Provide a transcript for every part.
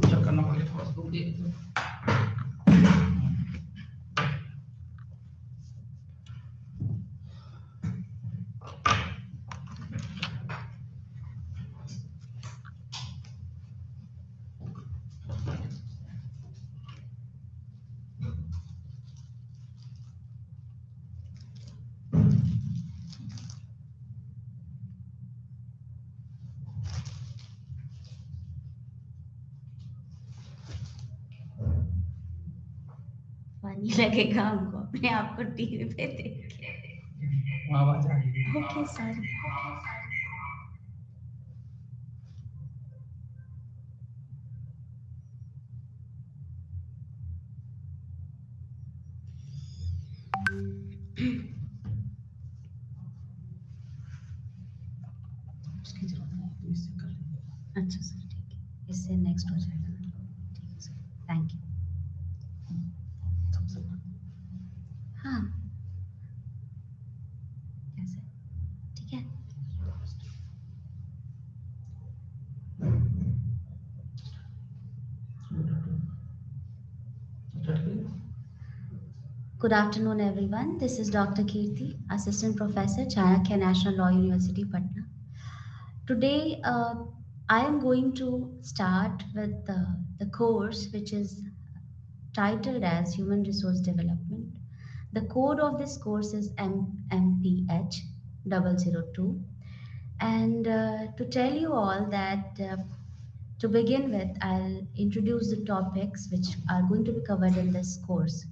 Check करना पड़ेगा थोड़ा सा रुकिए। पानी लगेगा हमको अपने आप को टीवी पे देख के। आवाज आ रही है। Okay sir. उसकी जरूरत नहीं है, तो इससे कर लेंगे। अच्छा सर ठीक है, इससे नेक्स्ट हो जाएगा ना। ठीक है सर, थैंक यू। सबसे हाँ कैसे, ठीक है। Good afternoon, everyone. This is Dr. Kirti, Assistant Professor, Chanakya National Law University, Patna. Today, I am going to start with the course which is titled as Human Resource Development. The code of this course is MMPH-002. And to tell you all that, to begin with, I'll introduce the topics which are going to be covered in this course.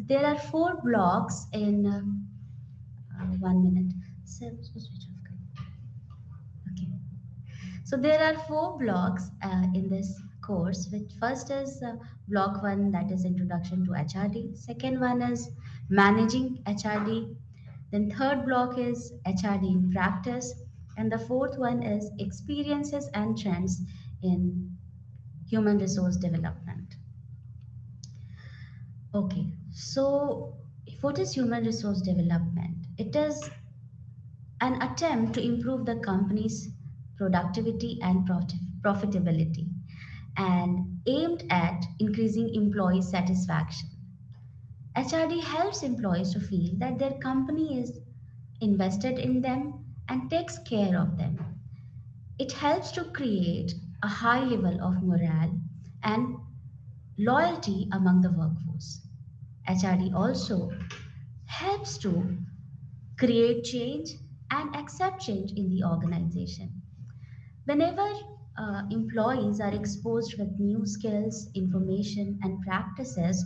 There are 4 blocks in 1 minute. Sir, उसको switch off करो. Okay. So there are 4 blocks in this course. Which first is block 1, that is introduction to HRD. Second one is managing HRD. Then third block is HRD in practice, and the fourth one is experiences and trends in human resource development. Okay, so what is human resource development? It is an attempt to improve the company's productivity and profitability and aimed at increasing employee satisfaction. HRD helps employees to feel that their company is invested in them and takes care of them. It helps to create a high level of morale and loyalty among the workforce. HRD also helps to create change and accept change in the organization. Whenever employees are exposed with new skills, information, and practices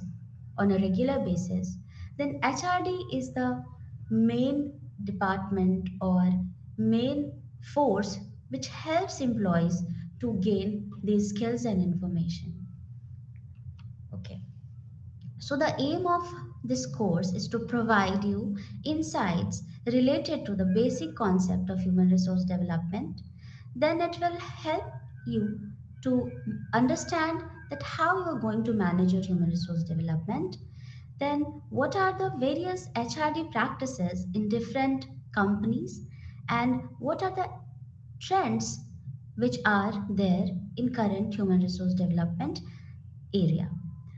on a regular basis, then HRD is the main department or main force which helps employees to gain these skills and information. Okay. So, the aim of this course is to provide you insights related to the basic concept of human resource development. Then it will help you to understand that how you are going to manage your human resource development. Then, what are the various HRD practices in different companies, and what are the trends which are there in current human resource development area.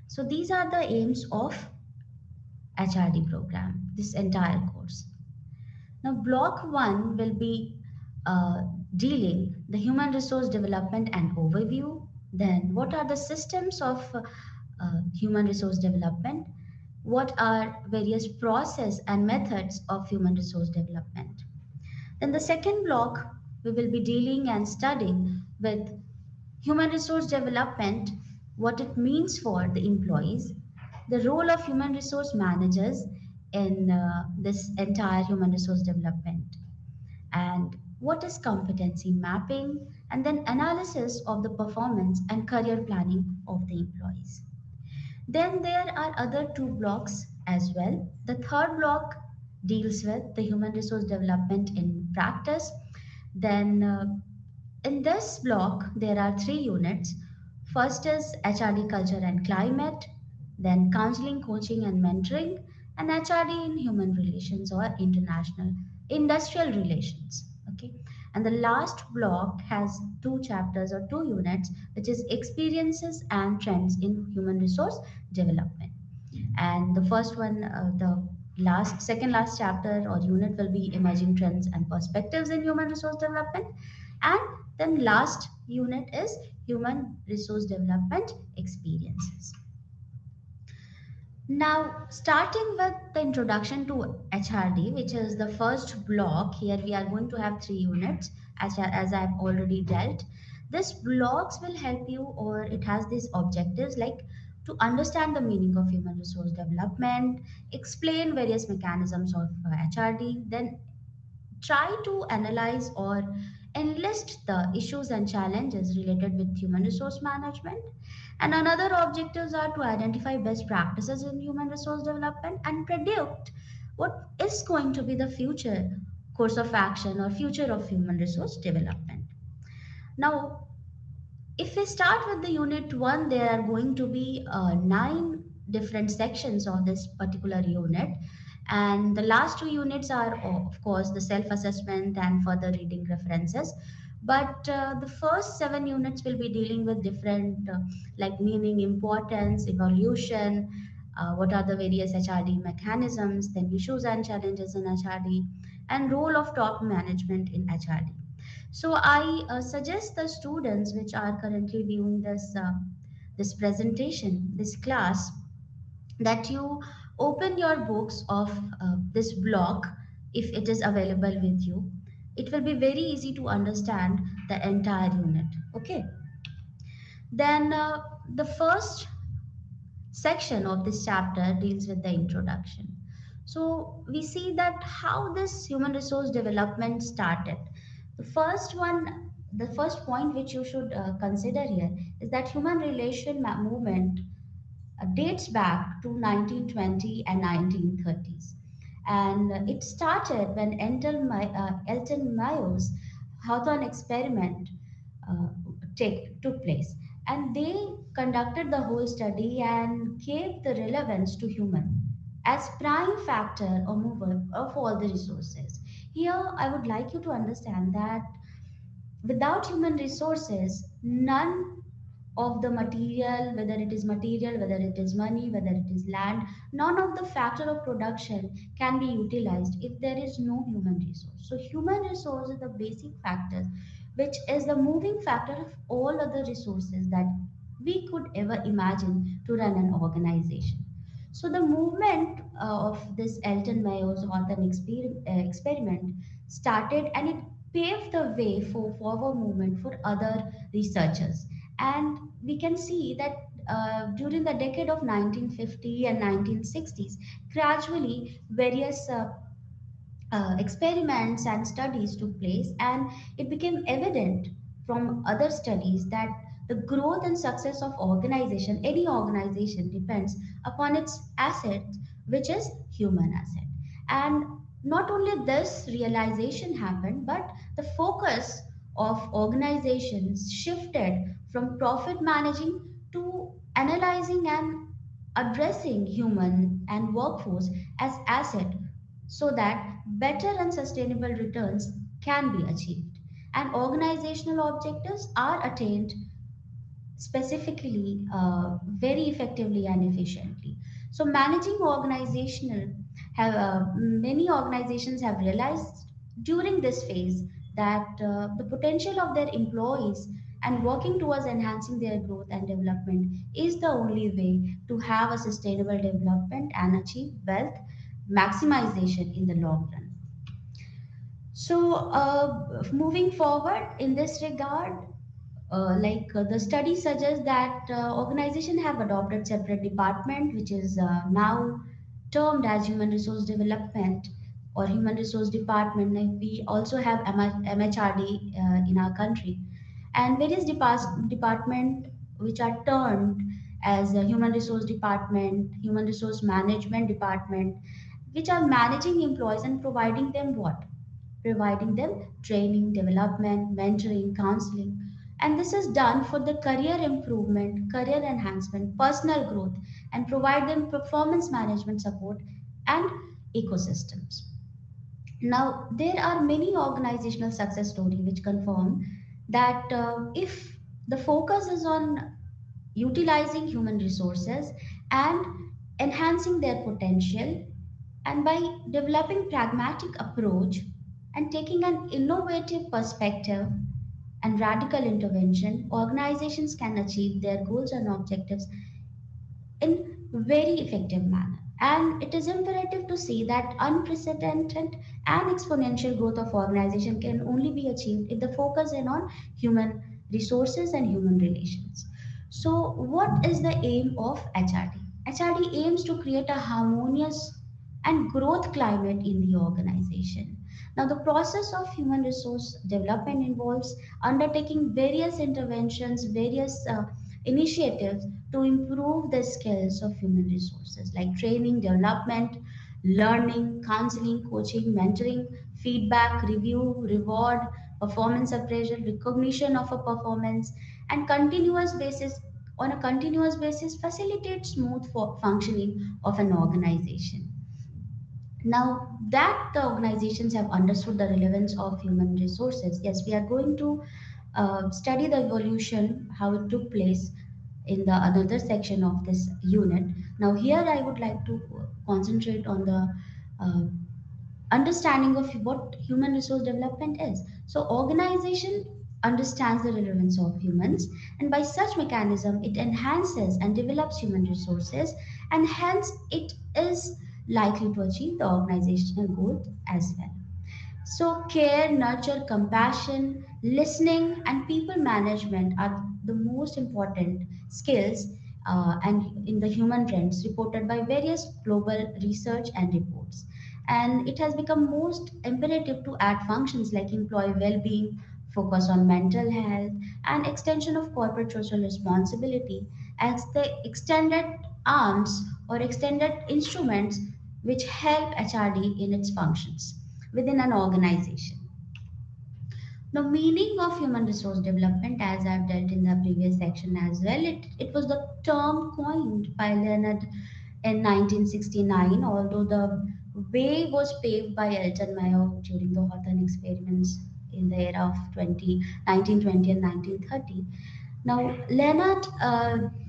So these are the aims of HRD program, this entire course. Now block 1 will be dealing the human resource development and overview. Then what are the systems of human resource development? What are various process and methods of human resource development? Then the second block, we will be dealing and studying with human resource development, what it means for the employees, the role of human resource managers in this entire human resource development, and what is competency mapping, and then analysis of the performance and career planning of the employees. Then there are other 2 blocks as well. The third block deals with the human resource development in practice. Then in this block, there are 3 units. First is HRD culture and climate, then counseling, coaching, and mentoring, and HRD in human relations or international industrial relations. Okay, and the last block has two chapters or two units, which is experiences and trends in human resource development. And the first one, the last second last chapter or unit will be emerging trends and perspectives in human resource development, and then last unit is human resource development experiences. Now, starting with the introduction to HRD, which is the first block, here we are going to have three units as I've already dealt. This blocks will help you, or it has these objectives like to understand the meaning of human resource development, explain various mechanisms of HRD, then try to analyze or enlist the issues and challenges related with human resource management. And another objectives are to identify best practices in human resource development and predict what is going to be the future course of action or future of human resource development. Now, if we start with the unit one, there are going to be nine different sections of this particular unit. And the last two units are, of course, the self assessment and further reading references. But the first seven units will be dealing with different, like meaning, importance, evolution, what are the various HRD mechanisms, then issues and challenges in HRD, and role of top management in HRD. So I suggest the students which are currently viewing this presentation, this class, that you open your books of this block if it is available with you. It will be very easy to understand the entire unit. Okay. Then the first section of this chapter deals with the introduction. So we see that how this human resource development started. The first one, the first point which you should consider here is that human relation movement dates back to 1920 and 1930s. And it started when Elton Mayo's Hawthorne experiment uh, took place. And they conducted the whole study and gave the relevance to human as prime factor or mover of all the resources. Here, I would like you to understand that without human resources, none of the material, whether it is money, whether it is land, none of the factor of production can be utilized if there is no human resource. So human resource is the basic factor, which is the moving factor of all other resources that we could ever imagine to run an organization. So the movement of this Elton Mayo's Hawthorne experiment started, and it paved the way for forward movement for other researchers. And we can see that during the decade of 1950 and 1960s, gradually various experiments and studies took place, and it became evident from other studies that the growth and success of organization, any organization, depends upon its assets, which is human asset. And not only this realization happened, but the focus of organizations shifted from profit managing to analyzing and addressing human and workforce as asset, so that better and sustainable returns can be achieved and organizational objectives are attained specifically, very effectively and efficiently. So managing organizational have many organizations have realized during this phase that the potential of their employees and working towards enhancing their growth and development is the only way to have a sustainable development and achieve wealth maximization in the long run. So, moving forward in this regard, the study suggests that organization have adopted separate department, which is now termed as human resource development or human resource department. Like we also have MHRD in our country, and various department which are termed as human resource department, human resource management department, which are managing employees and providing them what? Providing them training, development, mentoring, counseling, And this is done for the career improvement, career enhancement, personal growth, and provide them performance management support and ecosystems. Now, there are many organizational success stories which confirm that if the focus is on utilizing human resources and enhancing their potential, and by developing pragmatic approach and taking an innovative perspective and radical intervention, organizations can achieve their goals and objectives in very effective manner. And it is imperative to see that unprecedented and exponential growth of organization can only be achieved if the focus is on human resources and human relations. So what is the aim of HRD? HRD aims to create a harmonious and growth climate in the organization. Now, the process of human resource development involves undertaking various interventions, various initiatives to improve the skills of human resources like training, development, learning, counseling, coaching, mentoring, feedback, review, reward, performance appraisal, recognition of a performance, and continuous basis on a continuous basis facilitate smooth functioning of an organization. Now that the organizations have understood the relevance of human resources, yes, we are going to study the evolution, how it took place in the another section of this unit. Now, here I would like to concentrate on the uh, understanding of what human resource development is. So, organization understands the relevance of humans, and by such mechanism, it enhances and develops human resources, and hence it is likely to achieve the organizational goal as well. So, care, nurture, compassion, listening, and people management are the most important skills and in the human trends reported by various global research and reports. And it has become most imperative to add functions like employee well-being, focus on mental health, and extension of corporate social responsibility as the extended arms or extended instruments which help HRD in its functions within an organization. The meaning of human resource development, as I've dealt in the previous section as well, it was the term coined by Leonard in 1969, although the way was paved by Elton Mayo during the Hawthorne experiments in the era of 1920 and 1930. Now, Leonard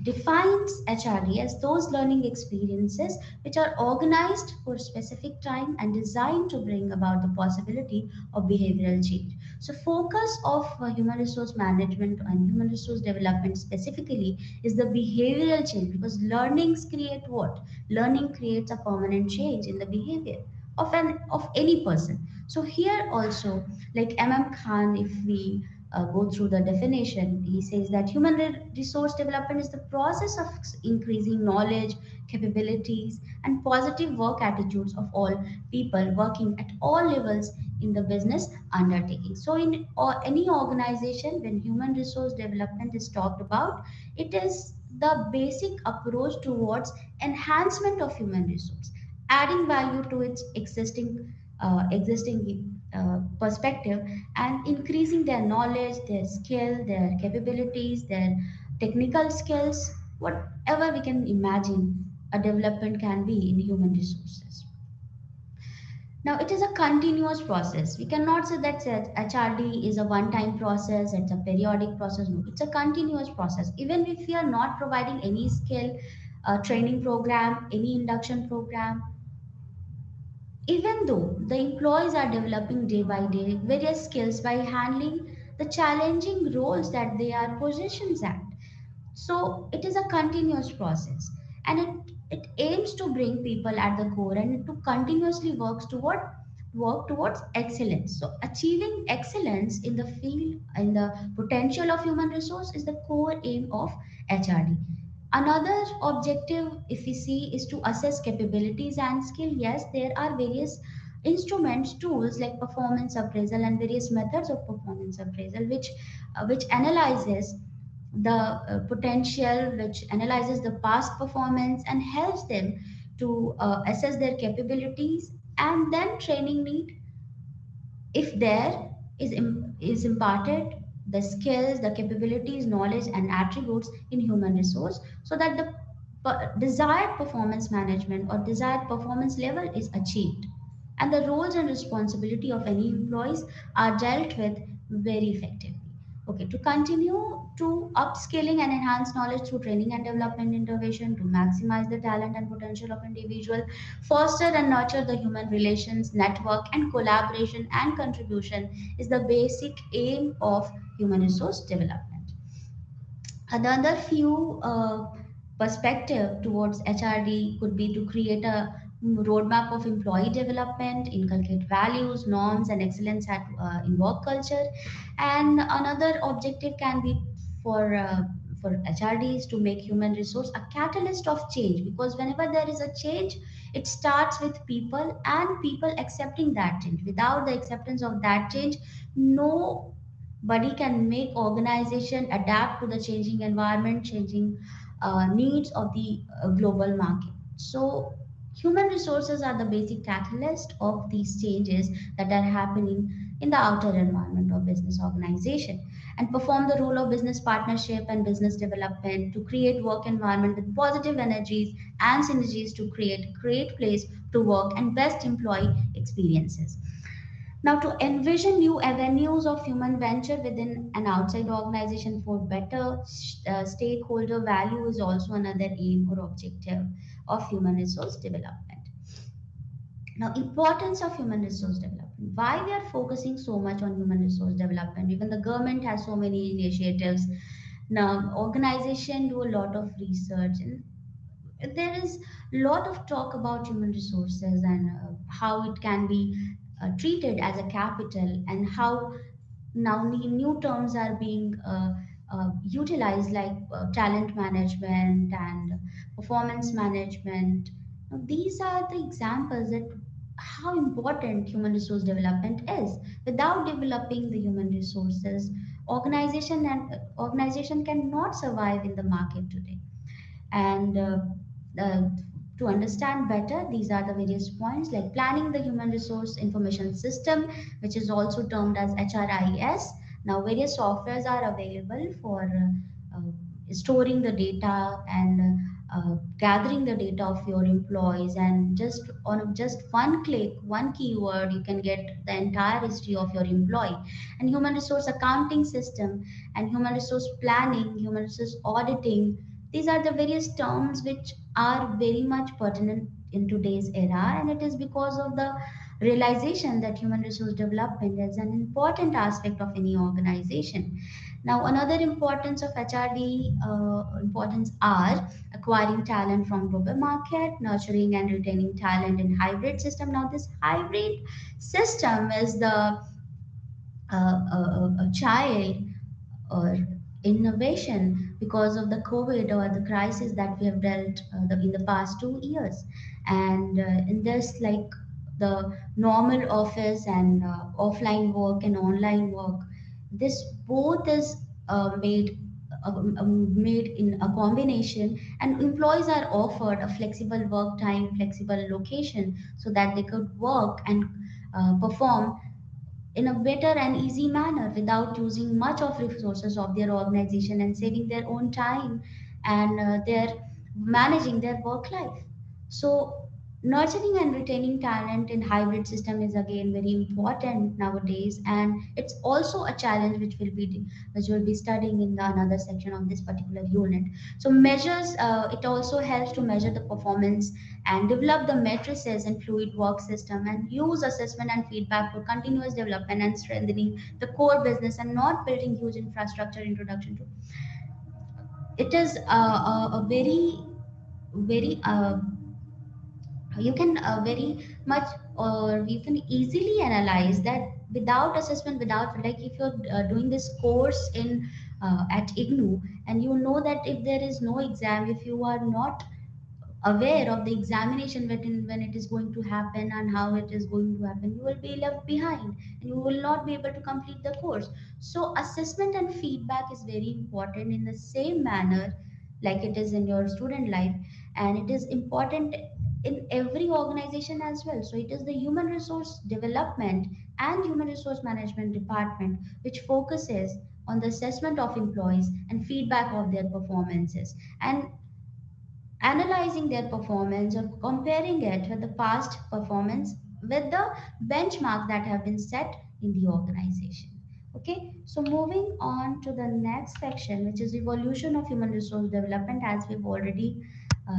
defines HRD as those learning experiences which are organized for a specific time and designed to bring about the possibility of behavioral change. So, focus of human resource management and human resource development specifically is the behavioral change, because learnings create what? Learning creates a permanent change in the behavior of any person. So here also, like Khan, if we go through the definition, he says that human resource development is the process of increasing knowledge, capabilities, and positive work attitudes of all people working at all levels in the business undertaking. So, in any organization, when human resource development is talked about, it is the basic approach towards enhancement of human resource, adding value to its existing perspective, and increasing their knowledge, their skill, their capabilities, their technical skills, whatever we can imagine a development can be in human resources. Now, it is a continuous process. We cannot say that HRD is a one time process, it's a periodic process. No, it's a continuous process. Even if we are not providing any skill training program, any induction program, even though the employees are developing day by day various skills by handling the challenging roles that they are positions at. So it is a continuous process, and it aims to bring people at the core, and to continuously work towards excellence. So achieving excellence in the field, in the potential of human resource, is the core aim of HRD. Another objective, if we see, is to assess capabilities and skill. Yes, there are various instruments, tools like performance appraisal and various methods of performance appraisal, which analyzes the potential, which analyzes the past performance and helps them to assess their capabilities, and then training need, if there is imparted, the skills, the capabilities, knowledge, and attributes in human resource so that the desired performance management or desired performance level is achieved. And the roles and responsibility of any employees are dealt with very effectively. Okay, to continue to upskilling and enhance knowledge through training and development intervention to maximize the talent and potential of individual, foster and nurture the human relations, network, and collaboration and contribution is the basic aim of human resource development. Another few perspective towards HRD could be to create a roadmap of employee development, inculcate values, norms, and excellence in work culture. And another objective can be for uh, for HRDs to make human resource a catalyst of change, because whenever there is a change, it starts with people and people accepting that change. Without the acceptance of that change, nobody can make organization adapt to the changing environment, changing needs of the global market. So human resources are the basic catalyst of these changes that are happening in the outer environment of business organization, and perform the role of business partnership and business development to create work environment with positive energies and synergies to create great place to work and best employee experiences. Now, to envision new avenues of human venture within an outside organization for better stakeholder value is also another aim or objective of human resource development. Now, importance of human resource development. Why we are focusing so much on human resource development? Even the government has so many initiatives. Now, organization do a lot of research, and there is a lot of talk about human resources and how it can be treated as a capital, and how now new terms are being utilized like talent management and performance management. Now, these are the examples that how important human resource development is. Without developing the human resources, organization cannot survive in the market today. And uh, to understand better, these are the various points like planning the human resource information system, which is also termed as HRIS. Now, various softwares are available for storing the data and gathering the data of your employees, and just on just one click, one keyword, you can get the entire history of your employee. And human resource accounting system and human resource planning, human resource auditing, these are the various terms which are very much pertinent in today's era, and it is because of the realization that human resource development is an important aspect of any organization. Now, another importance of HRD importance are acquiring talent from global market, nurturing and retaining talent in hybrid system. Now, this hybrid system is the a child or innovation because of the COVID or the crisis that we have dealt in the past 2 years. And in this, like the normal office and offline work and online work, this both is made in a combination, and employees are offered a flexible work time, flexible location, so that they could work and perform in a better and easy manner without using much of resources of their organization, and saving their own time, and their managing their work life. So nurturing and retaining talent in hybrid system is again very important nowadays, and it's also a challenge which will be studying in the another section of this particular unit. So measures, it also helps to measure the performance and develop the matrices and fluid work system, and use assessment and feedback for continuous development and strengthening the core business, and not building huge infrastructure introduction to it is a very you can very much, or you can easily analyze that without assessment, without, like if you're doing this course in at IGNOU, and you know that if there is no exam, if you are not aware of the examination when it is going to happen and how it is going to happen, you will be left behind and you will not be able to complete the course. So assessment and feedback is very important in the same manner like it is in your student life, and it is important in every organization as well. So it is the human resource development and human resource management department which focuses on the assessment of employees and feedback of their performances, and analyzing their performance or comparing it with the past performance with the benchmark that have been set in the organization. Okay, so moving on to the next section, which is evolution of human resource development. As we've already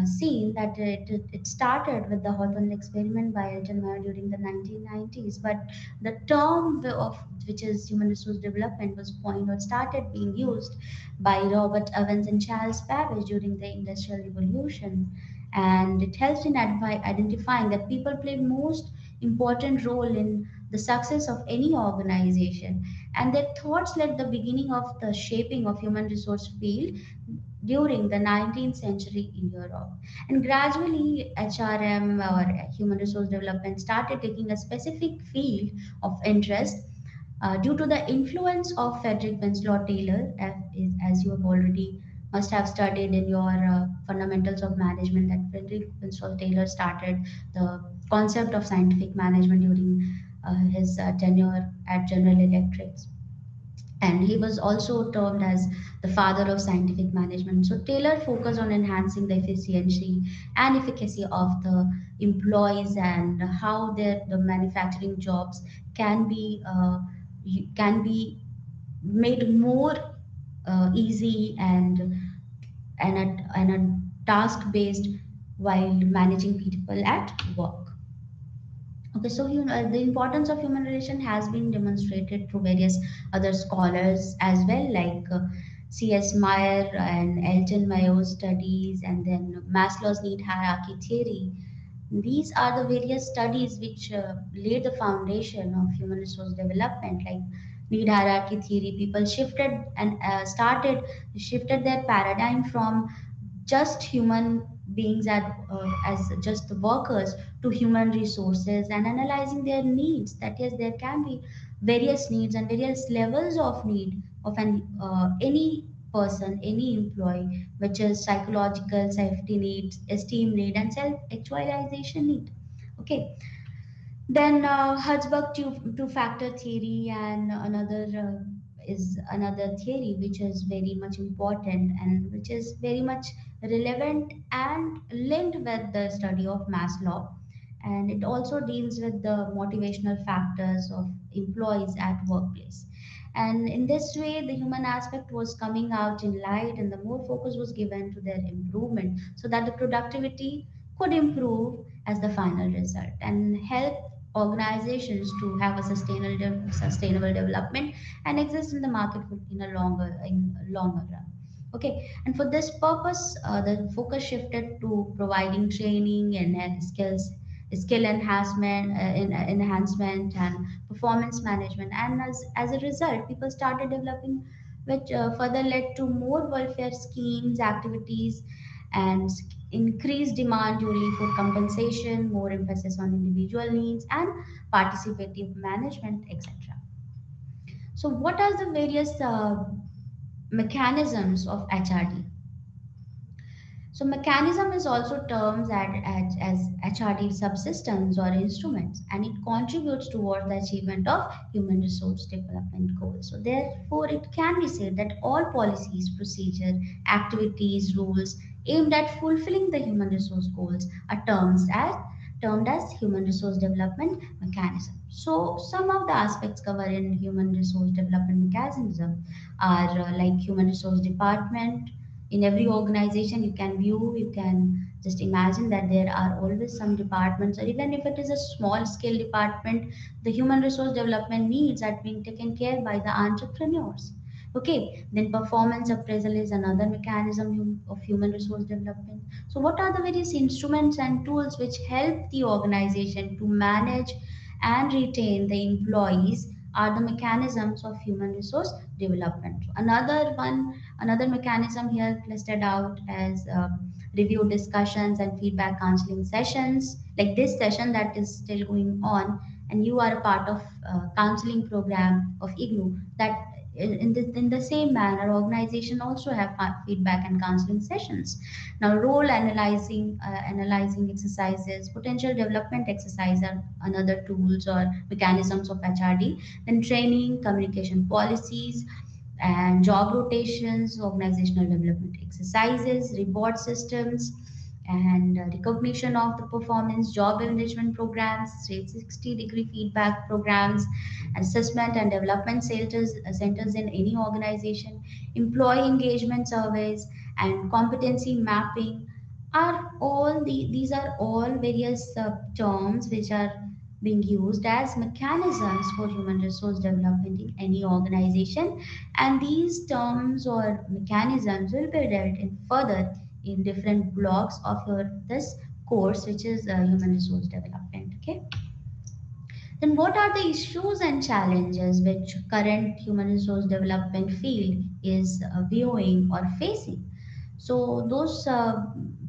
seen that it started with the Hawthorne experiment by Elton Meyer during the 1990s, but the term of which is human resource development was coined or started being used by Robert Evans and Charles Babbage during the Industrial Revolution, and it helps in identifying that people play most important role in the success of any organization, and their thoughts led the beginning of the shaping of human resource field during the 19th century in Europe. And gradually, HRM or human resource development started taking a specific field of interest due to the influence of Frederick Winslow Taylor, as you have already must have studied in your fundamentals of management, that Frederick Winslow Taylor started the concept of scientific management during his tenure at General Electric, and he was also termed as the father of scientific management. So Taylor focused on enhancing the efficiency and efficacy of the employees and how the manufacturing jobs can be can be made more easy and a task based while managing people at work. Okay, so the importance of human relation has been demonstrated through various other scholars as well, like C.S. Meyer and Elton Mayo's studies, and then Maslow's need hierarchy theory. These are the various studies which laid the foundation of human resource development, like need hierarchy theory. People shifted and shifted their paradigm from just human beings as just the workers to human resources and analyzing their needs. That is, there can be various needs and various levels of need of any person, any employee, which is psychological safety needs, esteem need, and self actualization need. Okay, then Hertzberg two-factor theory, and another is another theory which is very much important and which is very much relevant and linked with the study of Maslow. And it also deals with the motivational factors of employees at workplace. And in this way, the human aspect was coming out in light, and the more focus was given to their improvement so that the productivity could improve as the final result and help organizations to have a sustainable development and exist in the market in a longer run. Okay, and for this purpose, the focus shifted to providing training and skill enhancement, enhancement and performance management. And as a result, people started developing, which further led to more welfare schemes, activities, and increased demand during for compensation, more emphasis on individual needs, and participative management, etc. So, what are the various mechanisms of HRD? So mechanism is also termed as HRD subsystems or instruments, and it contributes towards the achievement of human resource development goals. So therefore, it can be said that all policies, procedure, activities, rules aimed at fulfilling the human resource goals are termed as human resource development mechanism. So some of the aspects covered in human resource development mechanism are like human resource department. In every organization you can just imagine that there are always some departments, or even if it is a small scale department, the human resource development needs are being taken care by the entrepreneurs. Okay, then performance appraisal is another mechanism of human resource development. So what are the various instruments and tools which help the organization to manage and retain the employees are the mechanisms of human resource development. Another mechanism here listed out as review discussions and feedback counseling sessions, like this session that is still going on, and you are a part of counseling program of IGNOU. That in the same manner, organization also have feedback and counseling sessions. Now, role analyzing exercises, potential development exercise are another tools or mechanisms of HRD. Then training, communication policies, and job rotations, organizational development exercises, reward systems, and recognition of the performance, job enrichment programs, 360-degree feedback programs, assessment and development centers in any organization, employee engagement surveys, and competency mapping are these are all various terms which are being used as mechanisms for human resource development in any organization, and these terms or mechanisms will be dealt in further in different blocks of your this course, which is human resource development. Okay, then what are the issues and challenges which current human resource development field is viewing or facing? So those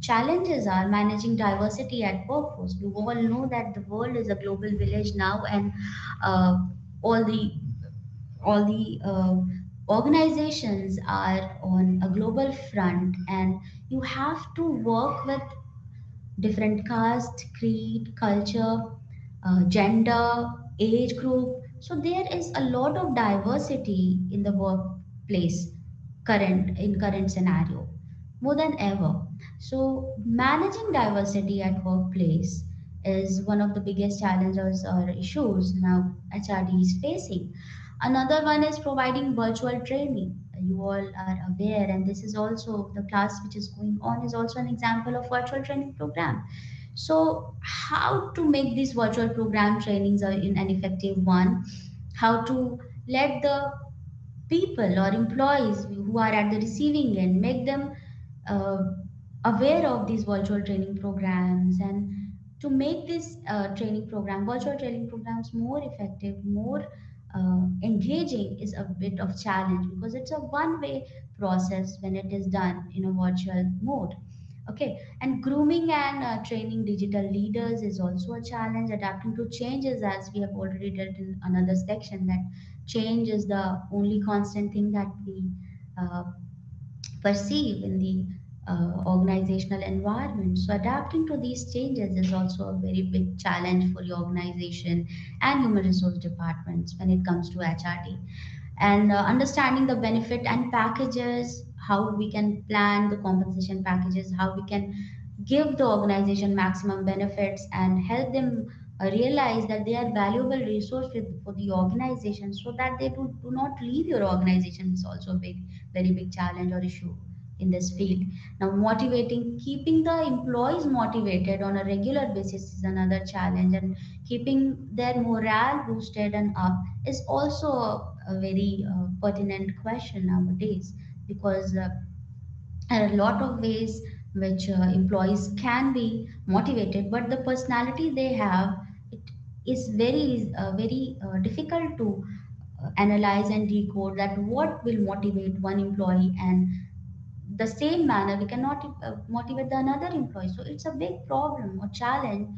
challenges are managing diversity at workforce. We all know that the world is a global village now, and uh, all the organizations are on a global front, and you have to work with different caste, creed, culture, gender, age group. So there is a lot of diversity in the workplace current scenario more than ever. So managing diversity at workplace is one of the biggest challenges or issues now HRD is facing. Another one is providing virtual training. You all are aware, and this is also the class which is going on is also an example of virtual training program. So, how to make these virtual program trainings in an effective one? How to let the people or employees who are at the receiving end make them uh, aware of these virtual training programs, and to make this virtual training programs more effective, more engaging is a bit of challenge because it's a one way process when it is done in a virtual mode. Okay, and grooming and training digital leaders is also a challenge. Adapting to changes, as we have already did in another section, that change is the only constant thing that we uh, perceive in the organizational environment. So, adapting to these changes is also a very big challenge for your organization and human resource departments when it comes to HRD. And understanding the benefit and packages, how we can plan the compensation packages, how we can give the organization maximum benefits and help them realize that they are valuable resource for the organization so that they do not leave your organization is also a big very big challenge or issue in this field. Now motivating keeping the employees motivated on a regular basis is another challenge, and keeping their morale boosted and up is also a very pertinent question nowadays, because there are a lot of ways which employees can be motivated, but the personality they have, it is very difficult to analyze and decode that what will motivate one employee, and the same manner we cannot motivate the another employee. So it's a big problem or challenge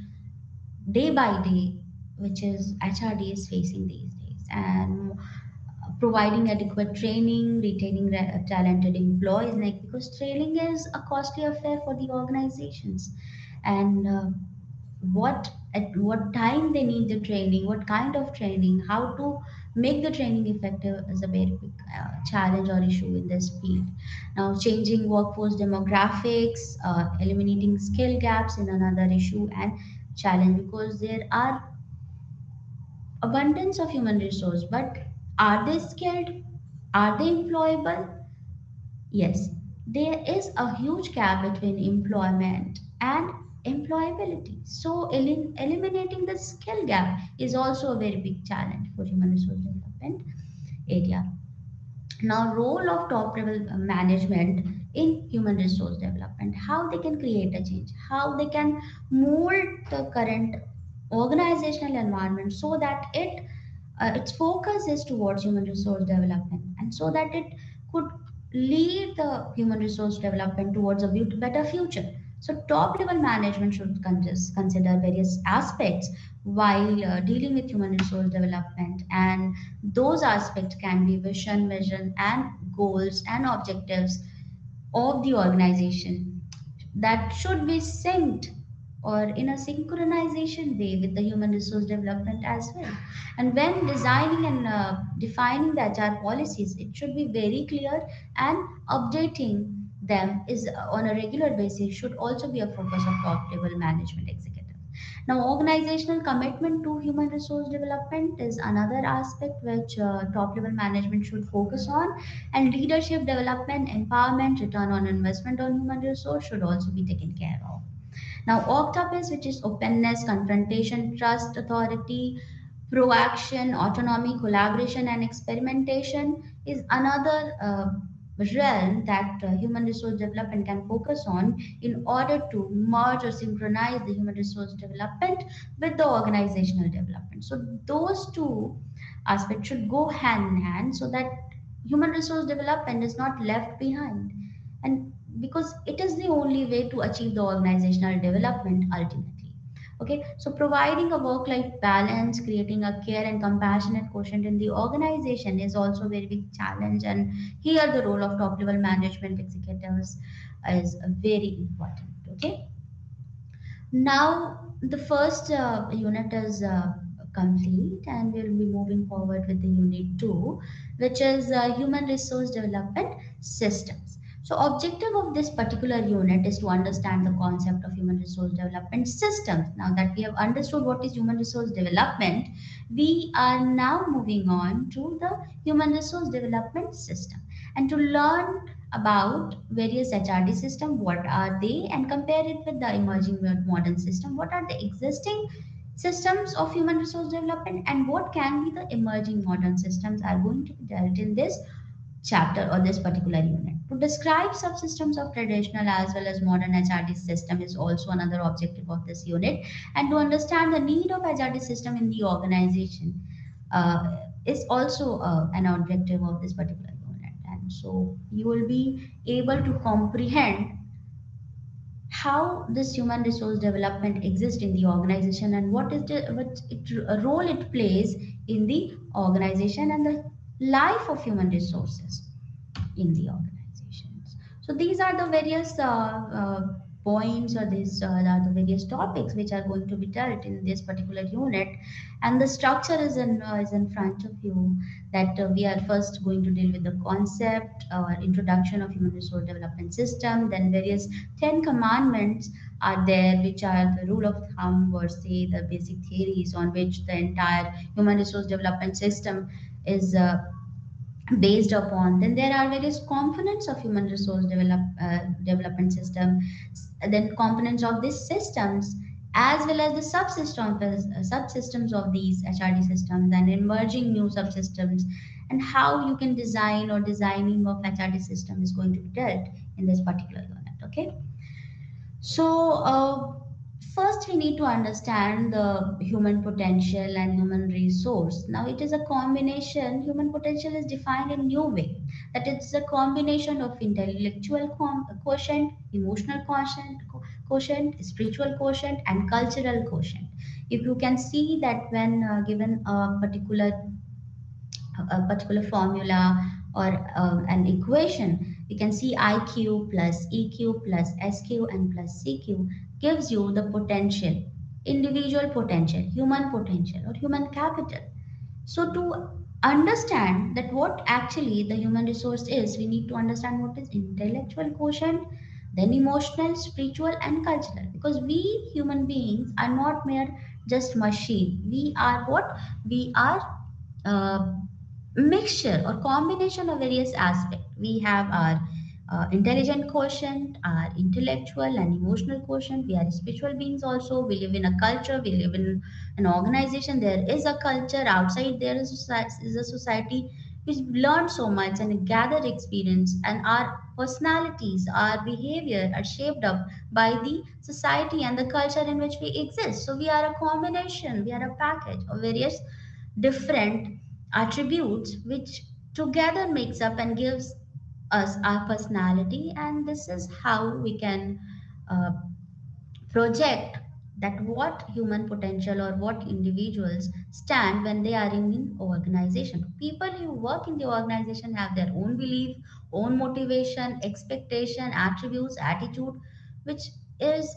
day by day, which is HRD is facing these days, and providing adequate training, retaining talented employees, like because training is a costly affair for the organizations, and what at what time they need the training, what kind of training, how to make the training effective is a very big challenge or issue in this field. Now, changing workforce demographics, eliminating skill gaps in another issue and challenge, because there are abundance of human resource, but are they skilled, are they employable? Yes, there is a huge gap between employment and employability. So eliminating the skill gap is also a very big challenge for human resource development area. Now, role of top level management in human resource development, how they can create a change, how they can mold the current organizational environment so that its focus is towards human resource development, and so that it could lead the human resource development towards a better future. So top level management should consider various aspects while dealing with human resource development, and those aspects can be vision and goals and objectives of the organization that should be synced or in a synchronization way with the human resource development as well. And when designing and defining the HR policies, it should be very clear, and updating them is on a regular basis should also be a focus of top level management executive. Now, organizational commitment to human resource development is another aspect which top level management should focus on, and leadership development, empowerment, return on investment on human resource should also be taken care of. Now, octopus, which is openness, confrontation, trust, authority, proaction, autonomy, collaboration, and experimentation, is another realm that human resource development can focus on in order to merge or synchronize the human resource development with the organizational development. So, those two aspects should go hand in hand so that human resource development is not left behind, and because it is the only way to achieve the organizational development ultimately. Okay, so providing a work life balance, creating a care and compassionate quotient in the organization is also a very big challenge, and here the role of top level management executives is very important. Okay, now, the first unit is complete, and we'll be moving forward with the unit two, which is human resource development systems. So, objective of this particular unit is to understand the concept of human resource development systems. Now that we have understood what is human resource development, we are now moving on to the human resource development system, and to learn about various HRD system, what are they, and compare it with the emerging modern system. What are the existing systems of human resource development, and what can be the emerging modern systems are going to be dealt in this chapter or this particular unit. To describe subsystems of traditional as well as modern HRD system is also another objective of this unit, and to understand the need of HRD system in the organization is also an objective of this particular unit. And so you will be able to comprehend how this human resource development exists in the organization, and what role it plays in the organization and the life of human resources in the organizations. So these are the various points, or these are the various topics which are going to be dealt in this particular unit, and the structure is in front of you. That we are first going to deal with the concept or introduction of human resource development system. Then various 10 commandments are there, which are the rule of thumb, or say the basic theories on which the entire human resource development system is based upon. Then there are various components of human resource development system, then components of these systems, as well as the subsystems of these HRD systems, and emerging new subsystems, and how you can design or designing of HRD system is going to be dealt in this particular unit. Okay, so, first we need to understand the human potential and human resource. Now, it is a combination. Human potential is defined in new way. That it's a combination of intellectual quotient, emotional quotient, spiritual quotient, and cultural quotient. If you can see that when given a particular formula or an equation, we can see IQ plus EQ plus SQ and plus CQ gives you the potential, individual potential, human potential, or human capital. So to understand that what actually the human resource is, we need to understand what is intellectual quotient, then emotional, spiritual, and cultural. Because we human beings are not mere just machine. We are what? We are mixture or combination of various aspects. We have our intelligent quotient, our intellectual and emotional quotient. We are spiritual beings also. We live in a culture. We live in an organization. There is a culture. Outside there is a society which learn so much and gather experience. And our personalities, our behavior are shaped up by the society and the culture in which we exist. So we are a combination. We are a package of various different attributes which together makes up and gives us our personality, and this is how we can uh, project that what human potential or what individuals stand when they are in an organization. People who work in the organization have their own belief, own motivation, expectation, attributes, attitude, which is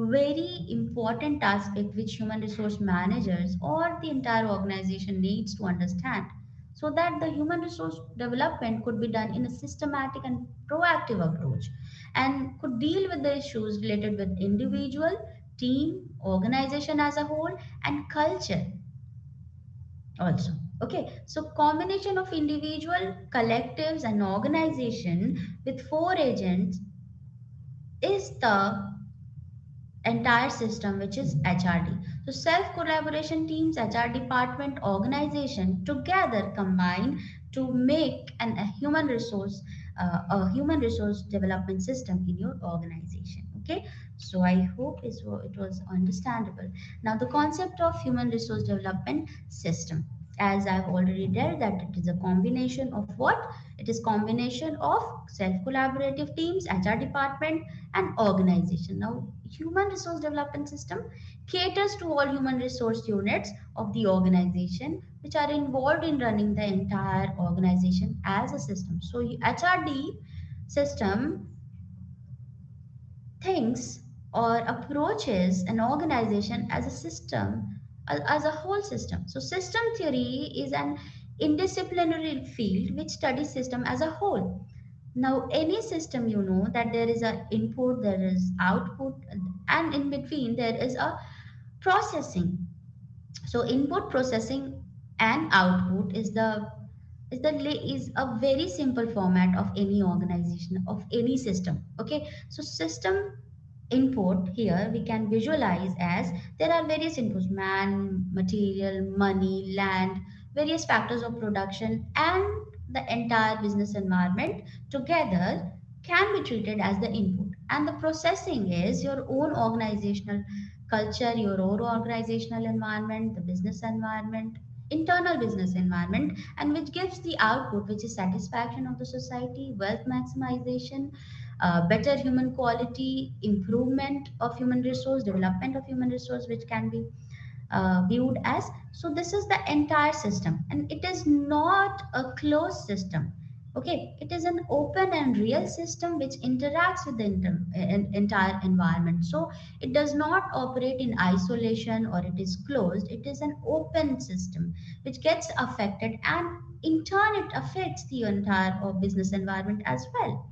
very important aspect which human resource managers or the entire organization needs to understand, so that the human resource development could be done in a systematic and proactive approach, and could deal with the issues related with individual, team, organization as a whole, and culture also. Okay, so combination of individual, collectives, and organization with four agents is the entire system, which is HRD. So self collaboration teams, HR department, organization together combine to make a human resource development system in your organization. Okay, so I hope it was understandable. Now the concept of human resource development system, as I've already told, that it is a combination of what? It is combination of self collaborative teams, HR department, and organization. Now human resource development system caters to all human resource units of the organization which are involved in running the entire organization as a system. So HRD system thinks or approaches an organization as a system, as a whole system. So system theory is an interdisciplinary field which studies system as a whole. Now any system, you know that there is a input, there is output, and in between there is a processing. So input, processing, and output is a very simple format of any organization, of any system. Okay, so system input here we can visualize as there are various inputs: man, material, money, land, various factors of production, and the entire business environment together can be treated as the input, and the processing is your own organizational culture, your own organizational environment, the business environment, internal business environment, and which gives the output, which is satisfaction of the society, wealth maximization, better human quality, improvement of human resource, development of human resource, which can be viewed as. So this is the entire system, and it is not a closed system. Okay, it is an open and real system which interacts with the entire environment. So it does not operate in isolation or it is closed. It is an open system which gets affected, and in turn it affects the entire business environment as well.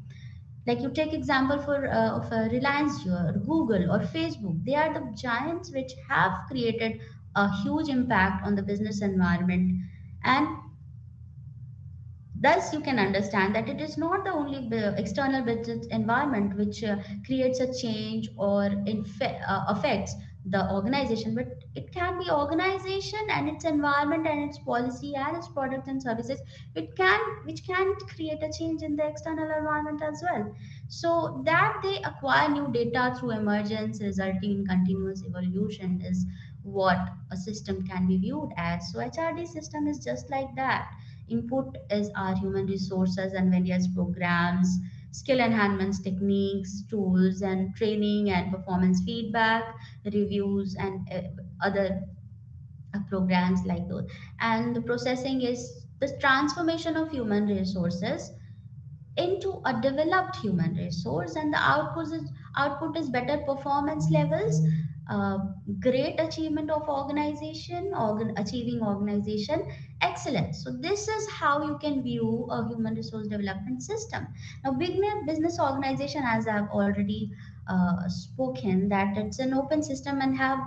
Like you take example for of Reliance or Google or Facebook. They are the giants which have created a huge impact on the business environment, and thus you can understand that it is not the only external business environment which creates a change or affects the organization, but it can be organization and its environment and its policy and its products and services which can create a change in the external environment as well. So that they acquire new data through emergence resulting in continuous evolution is what a system can be viewed as. So HRD system is just like that. Input is our human resources and various programs, skill enhancements, techniques, tools, and training and performance feedback, reviews, and other programs like those. And the processing is the transformation of human resources into a developed human resource, and the output is better performance levels, uh, great achievement of achieving organization excellence. So this is how you can view a human resource development system. Now big business organization, as I've already spoken, that it's an open system and have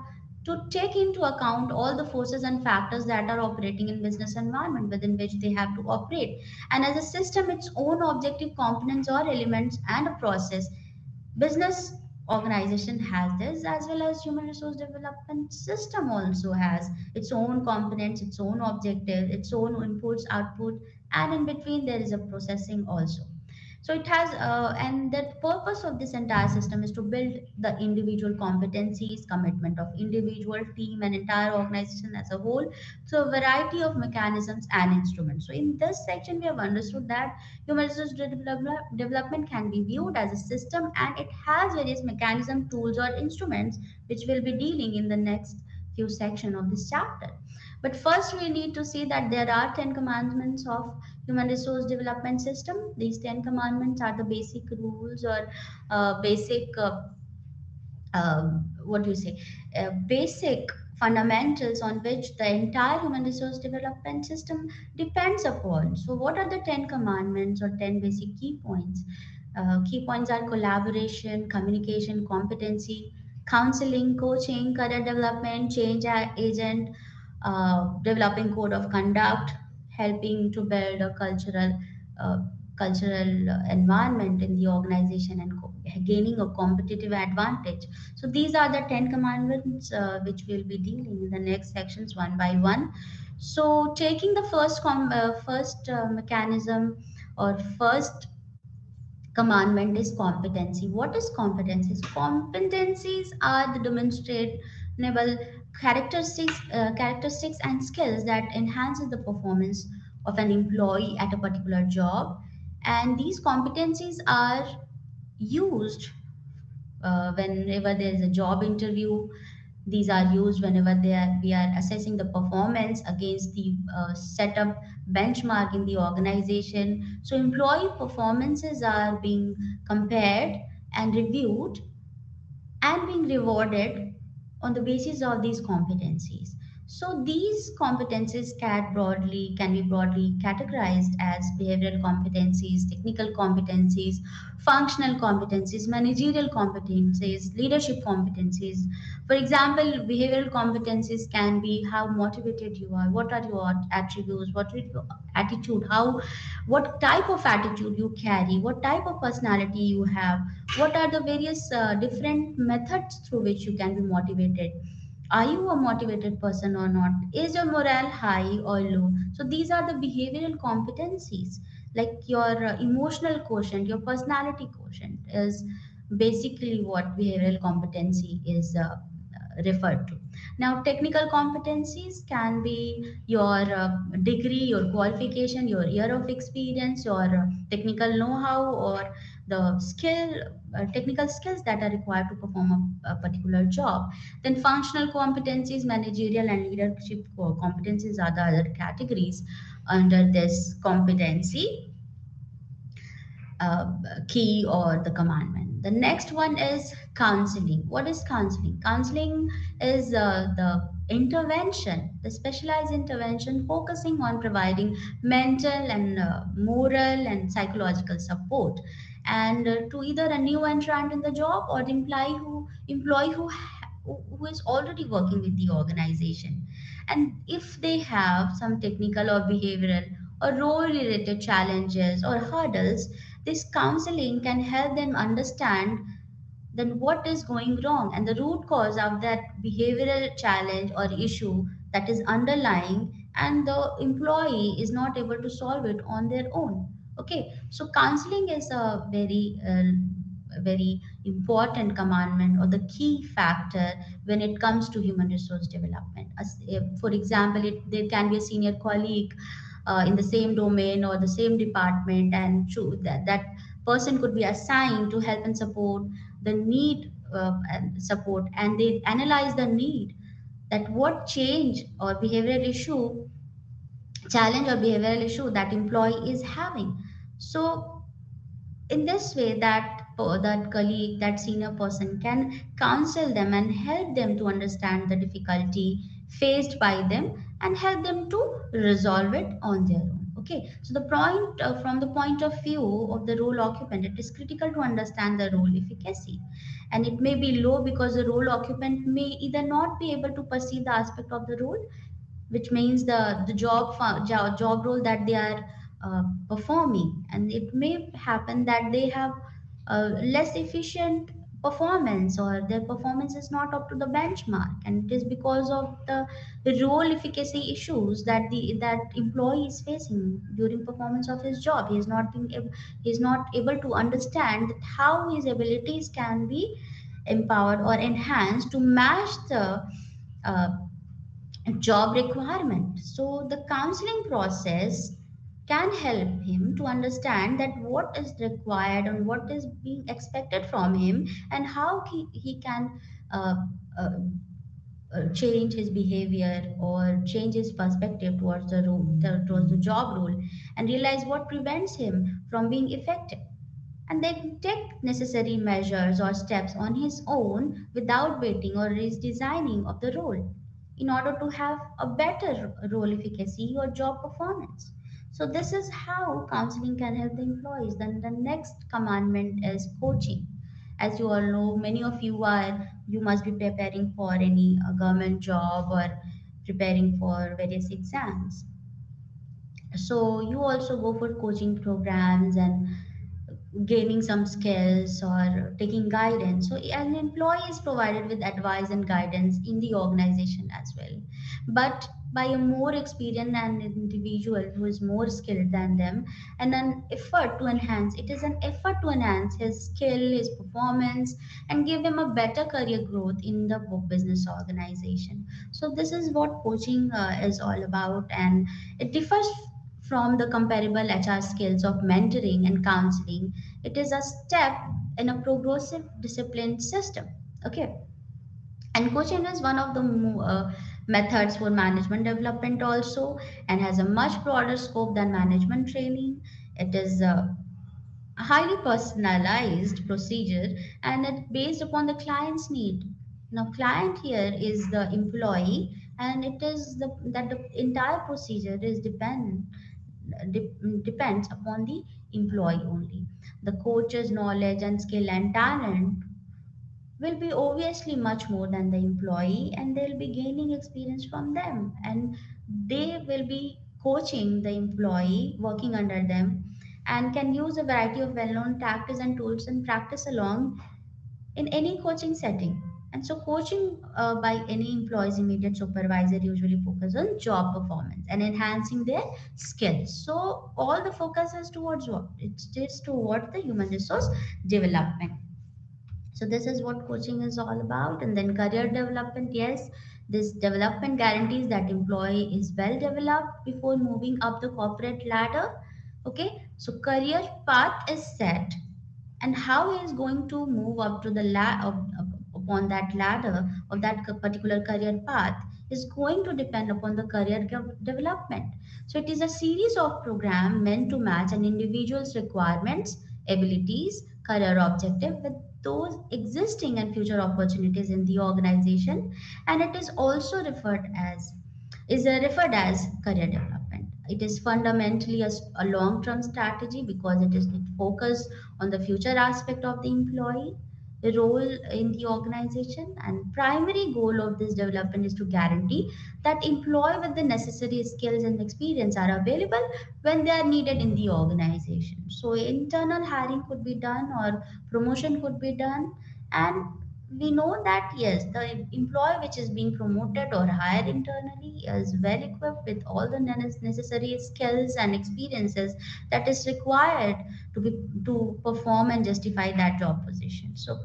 to take into account all the forces and factors that are operating in business environment within which they have to operate, and as a system its own objective components or elements and a process. Business organization has this, as well as human resource development system also has its own components, its own objective, its own inputs, output, and in between there is a processing also. So it has and the purpose of this entire system is to build the individual competencies, commitment of individual, team, and entire organization as a whole through a variety of mechanisms and instruments. So in this section we have understood that human resource development can be viewed as a system, and it has various mechanism, tools, or instruments which we'll be dealing in the next few section of this chapter. But first we need to see that there are 10 commandments of human resource development system. These 10 commandments are the basic rules or basic what do you say, basic fundamentals on which the entire human resource development system depends upon. So, what are the 10 commandments or 10 basic key points? Key points are collaboration, communication, competency, counseling, coaching, career development, change agent, developing code of conduct, helping to build a uh, cultural environment in the organization and gaining a competitive advantage. So these are the 10 commandments which we'll be dealing in the next sections one by one. So taking the first mechanism or first commandment is competency. What is competencies? Competencies are the demonstrable characteristics and skills that enhances the performance of an employee at a particular job, and these competencies are used whenever there is a job interview. These are used whenever we are assessing the performance against the setup benchmark in the organization. So employee performances are being compared and reviewed and being rewarded on the basis of these competencies. So these competencies can be broadly categorized as behavioral competencies, technical competencies, functional competencies, managerial competencies, leadership competencies. For example, behavioral competencies can be how motivated you are, what are your attributes, what is your attitude, how what type of attitude you carry, what type of personality you have, what are the various different methods through which you can be motivated. Are you a motivated person or not? Is your morale high or low? So these are the behavioral competencies, like your emotional quotient, your personality quotient is basically what behavioral competency is referred to. Now, technical competencies can be your degree, your qualification, your year of experience, your technical know-how, or the technical skills that are required to perform a particular job. Then, functional competencies, managerial and leadership competencies are the other categories under this competency uh, key or the commandment. The next one is counseling. What is counseling? Counseling is the intervention, the specialized intervention focusing on providing mental and moral and psychological support, and to either a new entrant in the job or the employee who is already working with the organization. And if they have some technical or behavioral or role related challenges or hurdles, this counseling can help them understand then what is going wrong and the root cause of that behavioral challenge or issue that is underlying, and the employee is not able to solve it on their own. Okay, so counseling is a very important commandment or the key factor when it comes to human resource development. For example, there can be a senior colleague in the same domain or the same department, and that person could be assigned to help and support the need and support, and they analyze the need, that what change or behavioral issue challenge or behavioral issue that employee is having. So in this way, that colleague, that senior person can counsel them and help them to understand the difficulty faced by them and help them to resolve it on their own. Okay, so the point from the point of view of the role occupant, it is critical to understand the role efficacy, and it may be low because the role occupant may either not be able to perceive the aspect of the role, which means the job role that they are performing, and it may happen that they have less efficient performance or their performance is not up to the benchmark, and it is because of the role efficacy issues that employee is facing during performance of his job. He is not able to understand that how his abilities can be empowered or enhanced to match the uh, job requirement. So the counseling process can help him to understand that what is required and what is being expected from him, and how he can uh, uh, change his behavior or change his perspective towards towards the job role, and realize what prevents him from being effective. and then take necessary measures or steps on his own without waiting or redesigning of the role in order to have a better role efficacy or job performance. So this is how counseling can help the employees. Then the next commandment is coaching. As you all know, many of you must be preparing for any government job or preparing for various exams. So you also go for coaching programs and gaining some skills or taking guidance. So an employee is provided with advice and guidance in the organization as well, but by a more experienced and individual who is more skilled than them, and an effort to enhance it is an effort to enhance his skill, his performance, and give him a better career growth in the business organization. So this is what coaching is all about, and it differs from the comparable HR skills of mentoring and counseling. It is a step in a progressive discipline system. Okay, and coaching is one of the methods for management development also, and has a much broader scope than management training. It is a highly personalized procedure, and it's based upon the client's need. Now client here is the employee, and it is that the entire procedure is depends upon the employee only. The coach's knowledge and skill and talent will be obviously much more than the employee, and they'll be gaining experience from them, and they will be coaching the employee working under them, and can use a variety of well-known tactics and tools and practice along in any coaching setting. And so coaching by any employee's immediate supervisor usually focus on job performance and enhancing their skills. So all the focus is towards what? It's just toward the human resource development. So this is what coaching is all about. And then career development, yes, this development guarantees that employee is well developed before moving up the corporate ladder. Okay, so career path is set, and how he is going to move up to the upon that ladder of that particular career path is going to depend upon the career development. So it is a series of programs meant to match an individual's requirements, abilities, career objective with those existing and future opportunities in the organization, and it is also referred as career development. It is fundamentally a long-term strategy because it focuses on the future aspect of the employee, the role in the organization, and primary goal of this development is to guarantee that employee with the necessary skills and experience are available when they are needed in the organization. So internal hiring could be done or promotion could be done, and we know that yes, the employee which is being promoted or hired internally is well equipped with all the necessary skills and experiences that is required to perform and justify that job position. So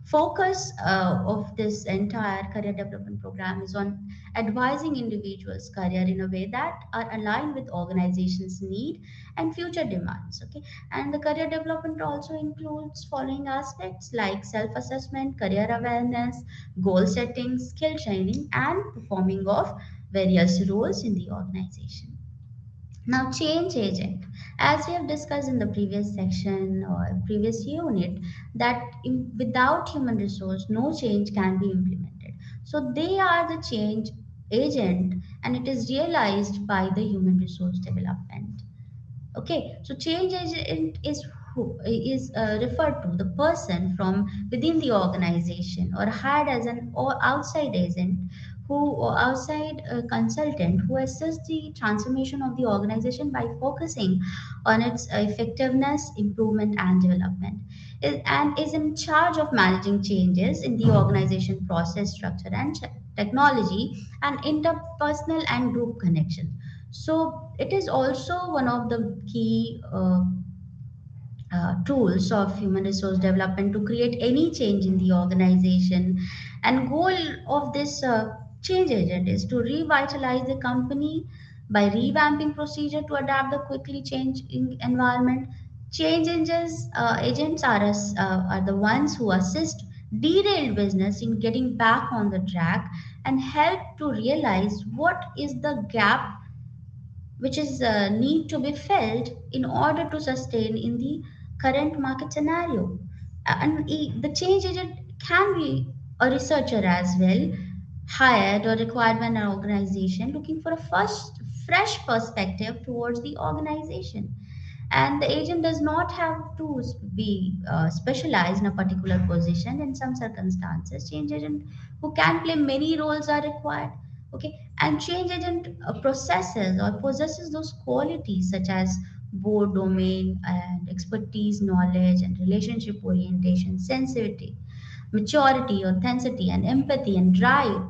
focus of this entire career development program is on advising individuals career in a way that are aligned with organizations need and future demands. Okay, and the career development also includes following aspects like self assessment, career awareness, goal setting, skill training, and performing of various roles in the organization. Now, change agent. As we have discussed in the previous section or previous unit, that without human resource, no change can be implemented. So, they are the change agent, and it is realized by the human resource development. Okay, so change agent is who is referred to the person from within the organization or hired as an or outside agent who or outside consultant who assists the transformation of the organization by focusing on its effectiveness, improvement, and development, and is in charge of managing changes in the organization process, structure, and technology, and interpersonal and group connection. So it is also one of the key tools of human resource development to create any change in the organization. And goal of this change agent is to revitalize the company by revamping procedure to adapt the quickly changing environment. Change agents are the ones who assist derailed business in getting back on the track and help to realize what is the gap which is need to be filled in order to sustain in the current market scenario. And the change agent can be a researcher as well, hired or required by an organization looking for a first fresh perspective towards the organization. And the agent does not have to be specialized in a particular position. In some circumstances, change agent who can play many roles are required. Okay, and change agent processes or possesses those qualities such as board domain and expertise, knowledge and relationship orientation, sensitivity, maturity, authenticity and empathy and drive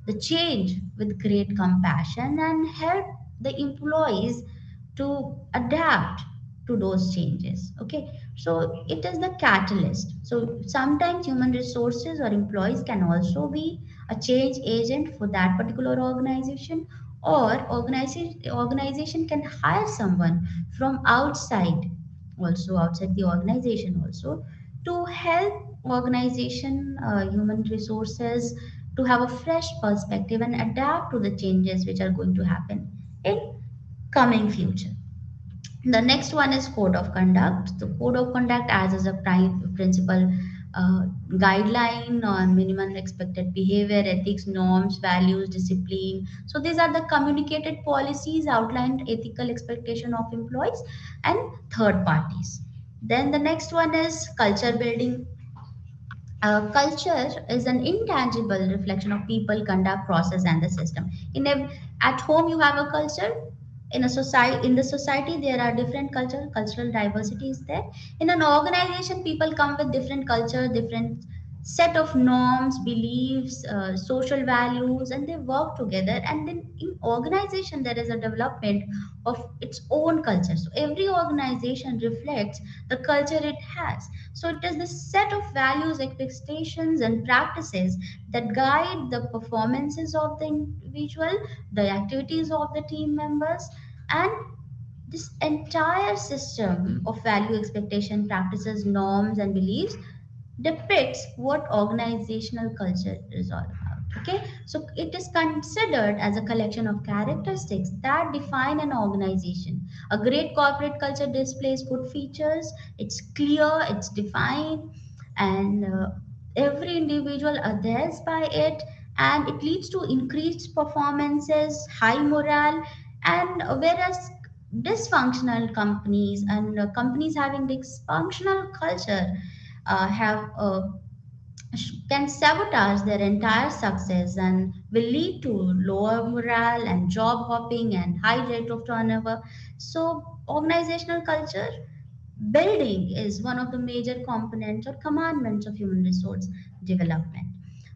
the change with great compassion and help the employees to adapt to those changes. Okay, so it is the catalyst. So sometimes human resources or employees can also be a change agent for that particular organization, or organization can hire someone from outside, also outside the organization also, to help organization human resources to have a fresh perspective and adapt to the changes which are going to happen in coming future. The next one is code of conduct. The code of conduct acts as a prime principal guideline on minimum expected behavior, ethics, norms, values, discipline. So these are the communicated policies outlined ethical expectation of employees and third parties. Then the next one is culture building. Culture is an intangible reflection of people, conduct, process, and the system. At home, you have a culture. In the society, there are different cultural diversity is there. In an organization, people come with different culture, different set of norms, beliefs, social values, and they work together. And then in organization, there is a development of its own culture. So every organization reflects the culture it has. So it is the set of values, expectations, and practices that guide the performances of the individual, the activities of the team members, and this entire system of value, expectation, practices, norms, and beliefs depicts what organizational culture is all about. Okay, so it is considered as a collection of characteristics that define an organization. A great corporate culture displays good features, it's clear, it's defined, and every individual adheres by it, and it leads to increased performances, high morale. And whereas dysfunctional companies and companies having dysfunctional culture have can sabotage their entire success and will lead to lower morale and job hopping and high rate of turnover. So organizational culture building is one of the major components or commandments of human resource development.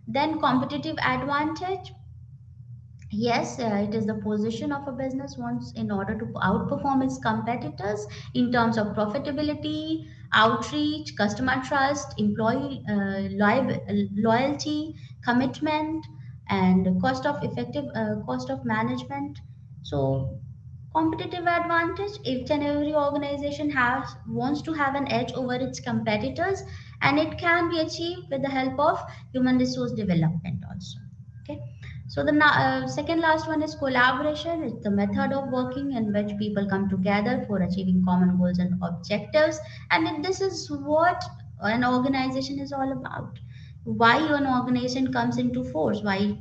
Then competitive advantage. Yes, it is the position of a business wants in order to outperform its competitors in terms of profitability, outreach, customer trust, employee loyalty, commitment, and cost of management. So, competitive advantage. Each and every organization has wants to have an edge over its competitors, and it can be achieved with the help of human resource development also. Okay, so the second last one is collaboration. It's the method of working in which people come together for achieving common goals and objectives. And this is what an organization is all about. Why an organization comes into force, why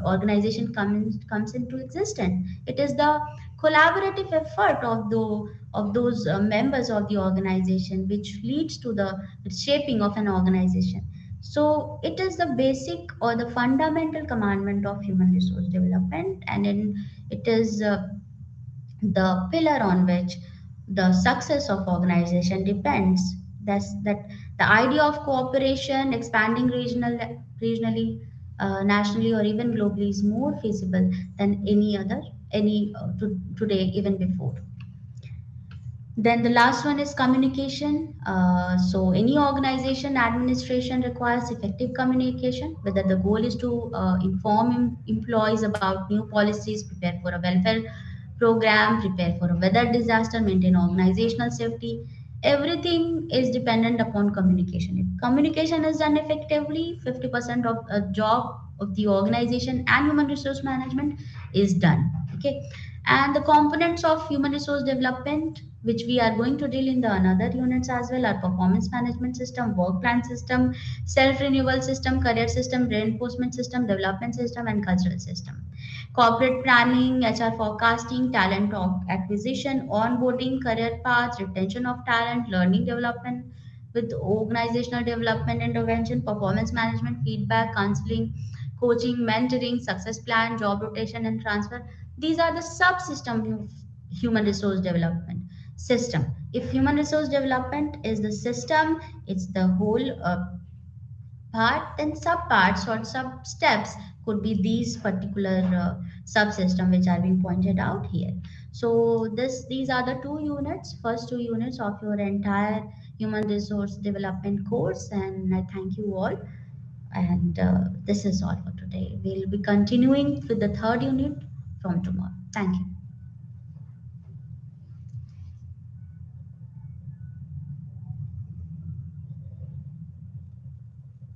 organization comes into existence. It is the collaborative effort of those members of the organization which leads to the shaping of an organization. So it is the basic or the fundamental commandment of human resource development, and it is the pillar on which the success of organization depends. That's that the idea of cooperation, expanding regionally, nationally, or even globally is more feasible than any today, even before. Then the last one is communication. So any organization administration requires effective communication, whether the goal is to inform employees about new policies, prepare for a welfare program, prepare for a weather disaster, maintain organizational safety. Everything is dependent upon communication. If communication is done effectively, 50% of a job of the organization and human resource management is done. Okay, And the components of human resource development, which we are going to deal in the another units as well, are performance management system, work plan system, self renewal system, career system, reinforcement system, development system, and cultural system. Corporate planning, HR forecasting, talent acquisition, onboarding, career paths, retention of talent, learning development with organizational development intervention, performance management, feedback, counseling, coaching, mentoring, success plan, job rotation and transfer. These are the subsystem of human resource development system. If human resource development is the system, it's the whole part, then subparts or sub steps could be these particular subsystem which are being pointed out here. So these are the two units, first two units of your entire human resource development course, and I thank you all. And this is all for today. We'll be continuing with the third unit from tomorrow. Thank you.